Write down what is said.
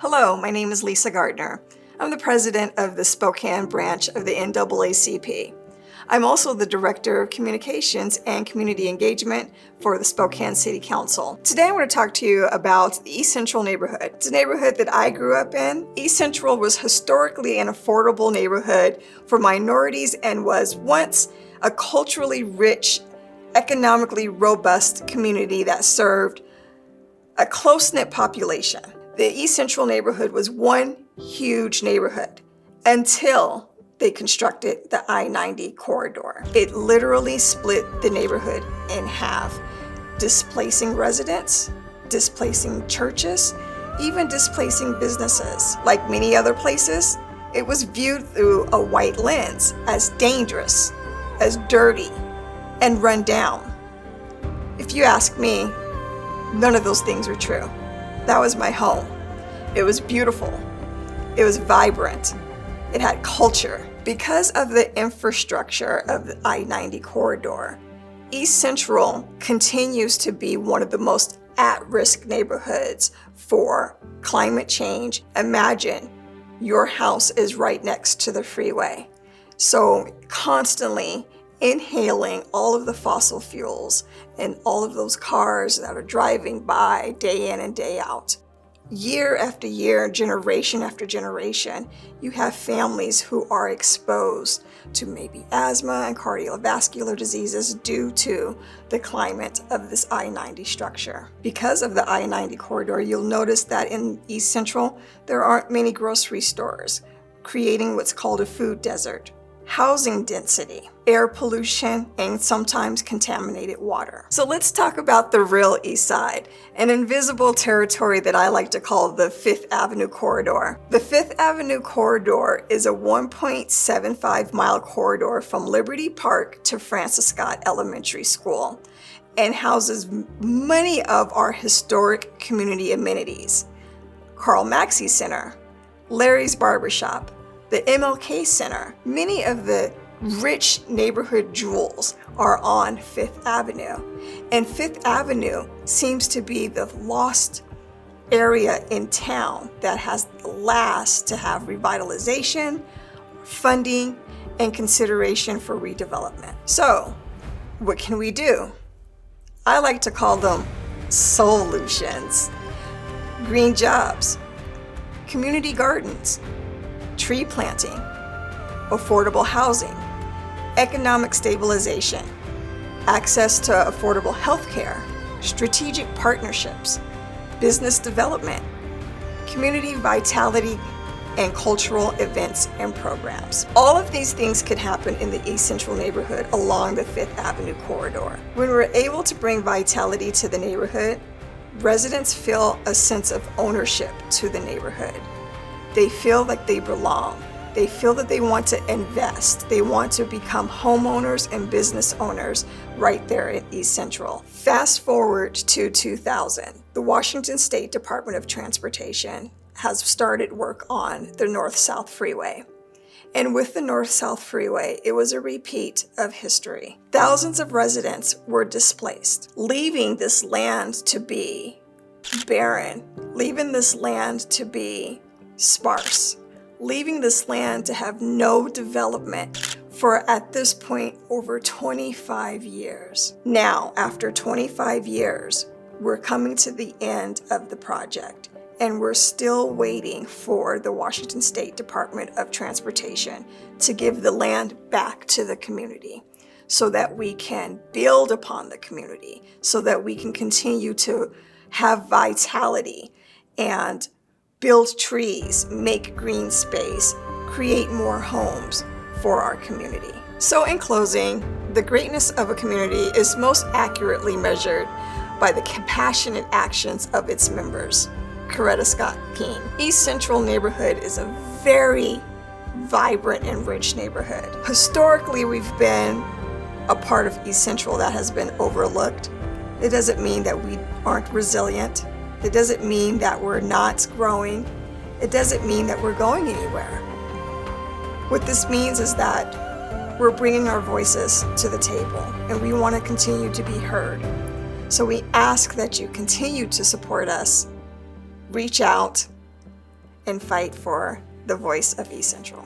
Hello, my name is Lisa Gardner. I'm the president of the Spokane branch of the NAACP. I'm also the Director of Communications and Community Engagement for the Spokane City Council. Today I want to talk to you about the East Central neighborhood. It's a neighborhood that I grew up in. East Central was historically an affordable neighborhood for minorities and was once a culturally rich, economically robust community that served a close-knit population. The East Central neighborhood was one huge neighborhood until they constructed the I-90 corridor. It literally split the neighborhood in half, displacing residents, displacing churches, even displacing businesses. Like many other places, it was viewed through a white lens as dangerous, as dirty, and run down. If you ask me, none of those things are true. That was my home. It was beautiful. It was vibrant. It had culture. Because of the infrastructure of the I-90 corridor, East Central continues to be one of the most at-risk neighborhoods for climate change. Imagine your house is right next to the freeway. So constantly inhaling all of the fossil fuels and all of those cars that are driving by day in and day out. Year after year, generation after generation, you have families who are exposed to maybe asthma and cardiovascular diseases due to the climate of this I-90 structure. Because of the I-90 corridor, you'll notice that in East Central, there aren't many grocery stores, creating what's called a food desert. Housing density, air pollution, and sometimes contaminated water. So let's talk about the real East Side, an invisible territory that I like to call the Fifth Avenue corridor. The Fifth Avenue corridor is a 1.75-mile corridor from Liberty Park to Francis Scott Elementary School and houses many of our historic community amenities. Carl Maxey Center, Larry's Barbershop, the MLK Center. Many of the rich neighborhood jewels are on Fifth Avenue. And Fifth Avenue seems to be the lost area in town that has the last to have revitalization, funding, and consideration for redevelopment. So, what can we do? I like to call them solutions. Green jobs, community gardens, tree planting, affordable housing, economic stabilization, access to affordable health care, strategic partnerships, business development, community vitality, and cultural events and programs. All of these things could happen in the East Central neighborhood along the Fifth Avenue corridor. When we're able to bring vitality to the neighborhood, residents feel a sense of ownership to the neighborhood. They feel like they belong. They feel that they want to invest. They want to become homeowners and business owners right there at East Central. Fast forward to 2000. The Washington State Department of Transportation has started work on the North-South Freeway. And with the North-South Freeway, it was a repeat of history. Thousands of residents were displaced, leaving this land to be barren, leaving this land to be sparse, leaving this land to have no development for, at this point, over 25 years. Now, after 25 years, we're coming to the end of the project, and we're still waiting for the Washington State Department of Transportation to give the land back to the community so that we can build upon the community, so that we can continue to have vitality and build trees, make green space, create more homes for our community. So in closing, the greatness of a community is most accurately measured by the compassionate actions of its members. Coretta Scott King. East Central neighborhood is a very vibrant and rich neighborhood. Historically, we've been a part of East Central that has been overlooked. It doesn't mean that we aren't resilient. It doesn't mean that we're not growing. It doesn't mean that we're going anywhere. What this means is that we're bringing our voices to the table, and we want to continue to be heard. So we ask that you continue to support us, reach out, and fight for the voice of East Central.